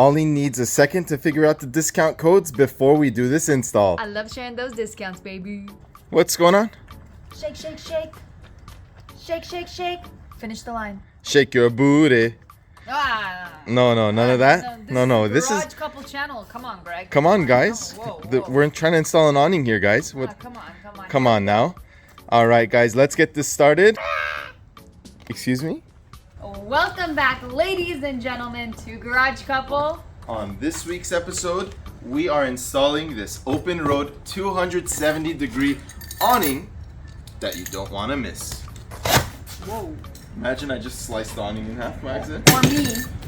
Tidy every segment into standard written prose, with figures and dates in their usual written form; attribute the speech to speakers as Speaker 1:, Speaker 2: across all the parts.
Speaker 1: Awning needs a second to figure out the discount codes before we do this install.
Speaker 2: I love sharing those discounts, baby.
Speaker 1: What's going on?
Speaker 2: Shake, shake, shake. Shake, shake, shake. Finish the line.
Speaker 1: Shake your booty.
Speaker 2: Ah.
Speaker 1: No, none of that. No. This is
Speaker 2: Garage Couple channel. Come on, Greg.
Speaker 1: Come on, guys.
Speaker 2: Whoa.
Speaker 1: We're trying to install an awning here, guys. Come on now. All right, guys. Let's get this started. Excuse me?
Speaker 2: Welcome back, ladies and gentlemen, to Garage Couple.
Speaker 1: On this week's episode, we are installing this open road 270-degree awning that you don't want to miss.
Speaker 2: Whoa.
Speaker 1: Imagine I just sliced the awning in half by accident.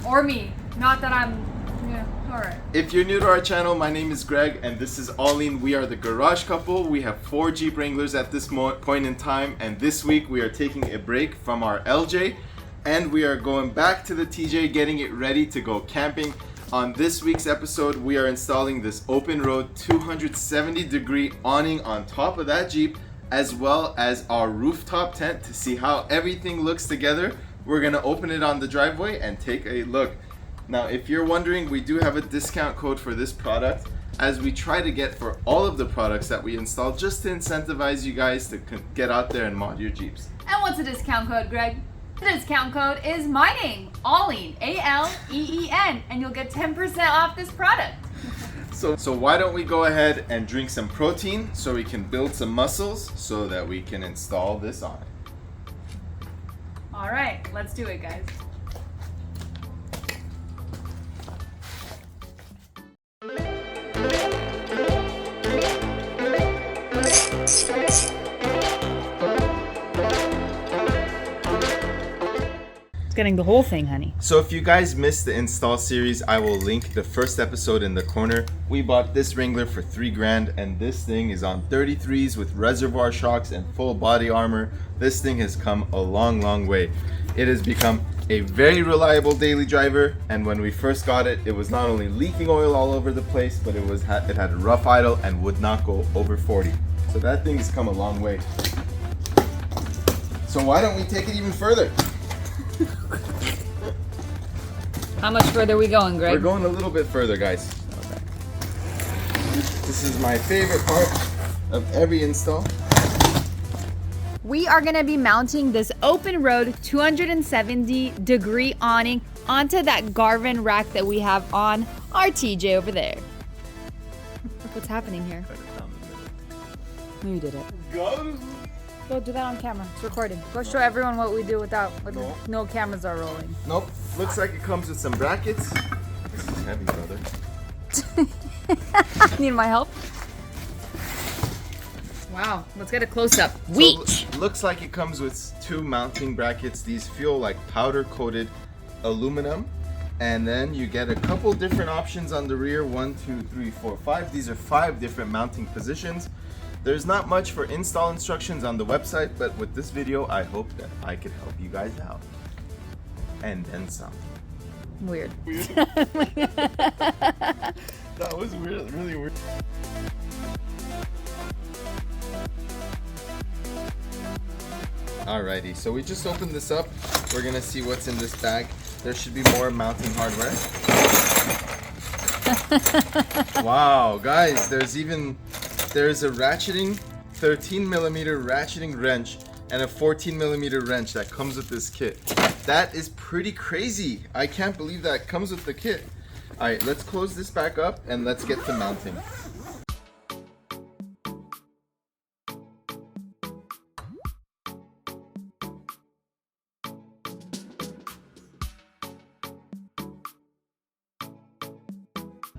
Speaker 2: Or me. Not that I'm... Yeah, alright.
Speaker 1: If you're new to our channel, my name is Greg and this is Awning. We are the Garage Couple. We have 4 Jeep Wranglers at this point in time, and this week we are taking a break from our LJ and we are going back to the TJ, getting it ready to go camping. On this week's episode, we are installing this open road 270-degree awning on top of that Jeep, as well as our rooftop tent to see how everything looks together. We're gonna open it on the driveway and take a look. Now, if you're wondering, we do have a discount code for this product, as we try to get for all of the products that we install, just to incentivize you guys to get out there and mod your Jeeps.
Speaker 2: And what's the discount code, Greg? The discount code is my name, Awning, A-L-E-E-N, and you'll get 10% off this product.
Speaker 1: So why don't we go ahead and drink some protein so we can build some muscles so that we can install this on.
Speaker 2: All right, let's do it, guys. Getting the whole thing, honey.
Speaker 1: So if you guys missed the install series, I will link the first episode in the corner. We bought this Wrangler for $3,000 and this thing is on 33s with reservoir shocks and full body armor. This thing has come a long way. It has become a very reliable daily driver, and when we first got it, it was not only leaking oil all over the place, but it had a rough idle and would not go over 40. So that thing has come a long way. So why don't we take it even further?
Speaker 2: How much further are we going, Greg?
Speaker 1: We're going a little bit further, guys. Okay. This is my favorite part of every install.
Speaker 2: We are going to be mounting this open road 270-degree awning onto that Garvin rack that we have on our TJ over there. What's happening here? No, you did it. Go do that on camera. It's recording. Go show everyone what we do with no cameras are rolling.
Speaker 1: Nope. Looks like it comes with some brackets. This is heavy, brother.
Speaker 2: Need my help? Wow. Let's get a close-up.
Speaker 1: So, looks like it comes with 2 mounting brackets. These feel like powder-coated aluminum. And then you get a couple different options on the rear. 1, 2, 3, 4, 5. These are 5 different mounting positions. There's not much for install instructions on the website, but with this video, I hope that I could help you guys out. And then some.
Speaker 2: Weird.
Speaker 1: That was weird, really weird. Alrighty, so we just opened this up. We're gonna see what's in this bag. There should be more mounting hardware. Wow, guys, there's a ratcheting 13mm ratcheting wrench and a 14mm wrench that comes with this kit. That is pretty crazy. I can't believe that comes with the kit. All right, let's close this back up and let's get to mounting.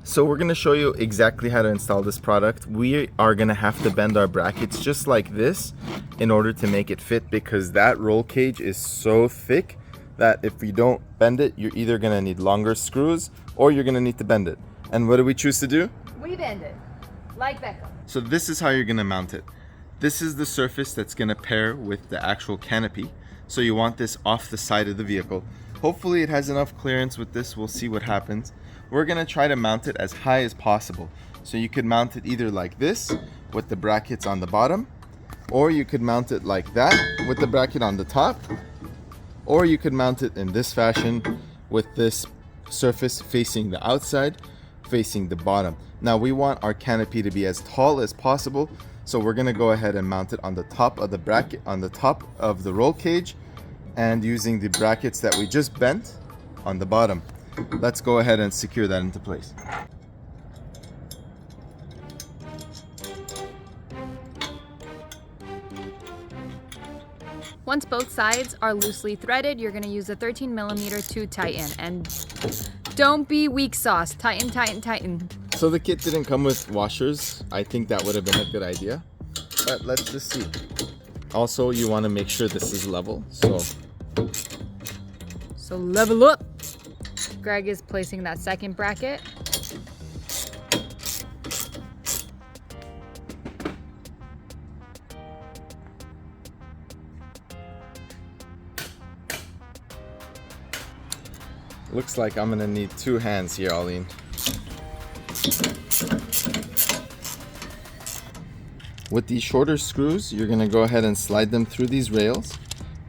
Speaker 1: So we're gonna show you exactly how to install this product. We are gonna have to bend our brackets just like this in order to make it fit, because that roll cage is so thick that if you don't bend it, you're either gonna need longer screws or you're gonna need to bend it. And what do we choose to do?
Speaker 2: We bend it, like Beckham.
Speaker 1: So this is how you're gonna mount it. This is the surface that's gonna pair with the actual canopy. So you want this off the side of the vehicle. Hopefully it has enough clearance with this. We'll see what happens. We're gonna try to mount it as high as possible. So you could mount it either like this with the brackets on the bottom, or you could mount it like that with the bracket on the top, or you could mount it in this fashion with this surface facing the outside, facing the bottom. Now we want our canopy to be as tall as possible, so we're gonna go ahead and mount it on the top of the bracket, on the top of the roll cage, and using the brackets that we just bent on the bottom. Let's go ahead and secure that into place.
Speaker 2: Once both sides are loosely threaded, you're gonna use a 13mm to tighten. And don't be weak sauce. Tighten, tighten, tighten.
Speaker 1: So the kit didn't come with washers. I think that would have been a good idea, but let's just see. Also, you want to make sure this is level.
Speaker 2: So level up. Greg is placing that second bracket.
Speaker 1: Looks like I'm gonna need 2 hands here, Aline. With these shorter screws, you're gonna go ahead and slide them through these rails.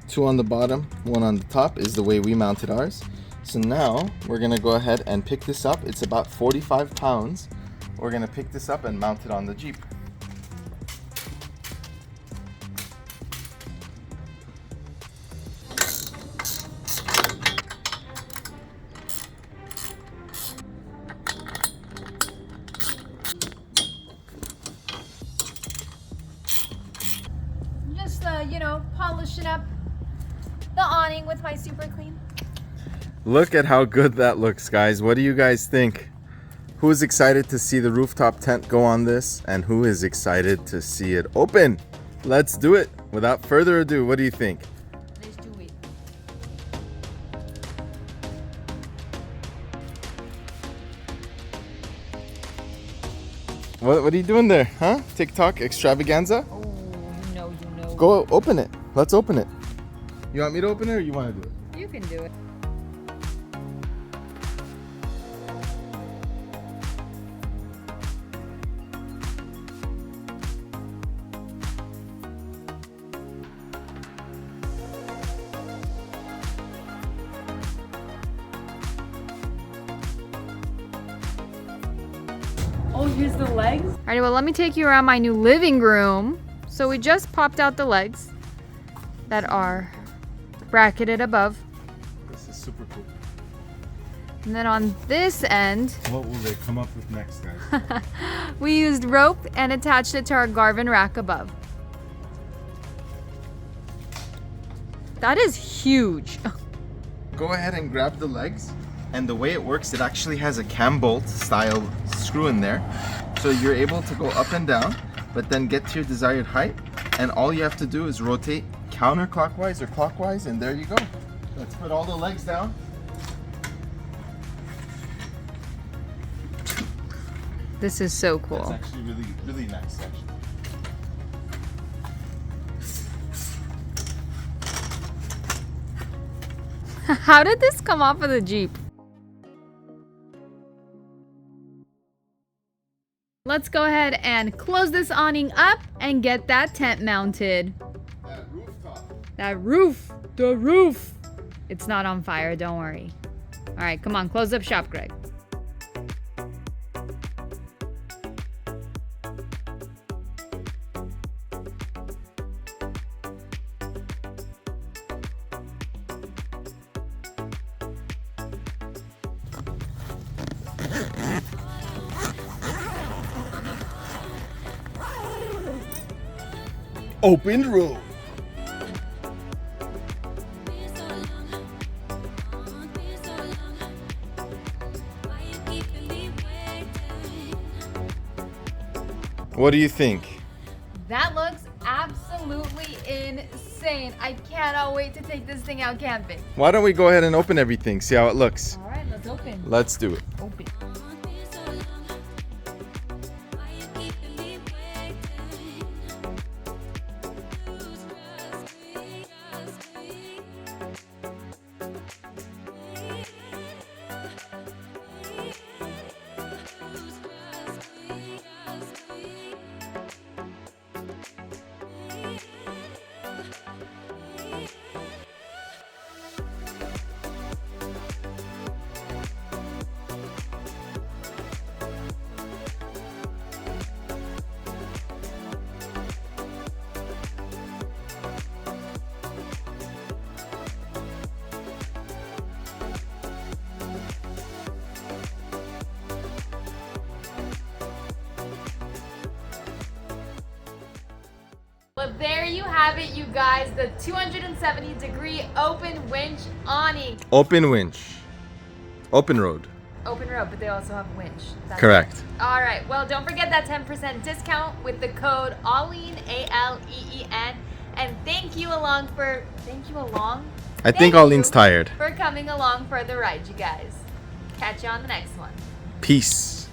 Speaker 1: 2 on the bottom, 1 on the top is the way we mounted ours. So now we're gonna go ahead and pick this up. It's about 45 pounds. We're gonna pick this up and mount it on the Jeep.
Speaker 2: Just, polishing up the awning with my super clean.
Speaker 1: Look at how good that looks, guys. What do you guys think? Who's excited to see the rooftop tent go on this? And who is excited to see it open? Let's do it. Without further ado, what do you think?
Speaker 2: Let's do it.
Speaker 1: What are you doing there, huh? TikTok extravaganza?
Speaker 2: Oh, you know.
Speaker 1: Go open it. Let's open it. You want me to open it or you want to do it?
Speaker 2: You can do it. Oh, here's the legs. Alrighty, well, let me take you around my new living room. So we just popped out the legs that are bracketed above.
Speaker 1: This is super cool.
Speaker 2: And then on this end,
Speaker 1: What will they come up with next, guys?
Speaker 2: we used rope and attached it to our Garvin rack above. That is huge.
Speaker 1: Go ahead and grab the legs. And the way it works, it actually has a cam bolt style screw in there. So you're able to go up and down, but then get to your desired height. And all you have to do is rotate counterclockwise or clockwise, and there you go. Let's put all the legs down.
Speaker 2: This is so cool.
Speaker 1: It's actually really, really nice, actually.
Speaker 2: How did this come off of the Jeep? Let's go ahead and close this awning up and get that tent mounted.
Speaker 1: That rooftop.
Speaker 2: That roof, the roof. It's not on fire, don't worry. All right, come on, close up shop, Greg.
Speaker 1: Open road. What do you think?
Speaker 2: That looks absolutely insane. I cannot wait to take this thing out camping.
Speaker 1: Why don't we go ahead and open everything, see how it looks?
Speaker 2: All right, let's open.
Speaker 1: Let's do it.
Speaker 2: Open. there you have it, you guys. The 270-degree open winch awning.
Speaker 1: Open winch. Open road.
Speaker 2: Open road, but they also have winch. That's
Speaker 1: Correct.
Speaker 2: All right. Well, don't forget that 10% discount with the code ALEEN, ALEEN. And thank you along.
Speaker 1: I think Arlene's tired.
Speaker 2: For coming along for the ride, you guys. Catch you on the next one.
Speaker 1: Peace.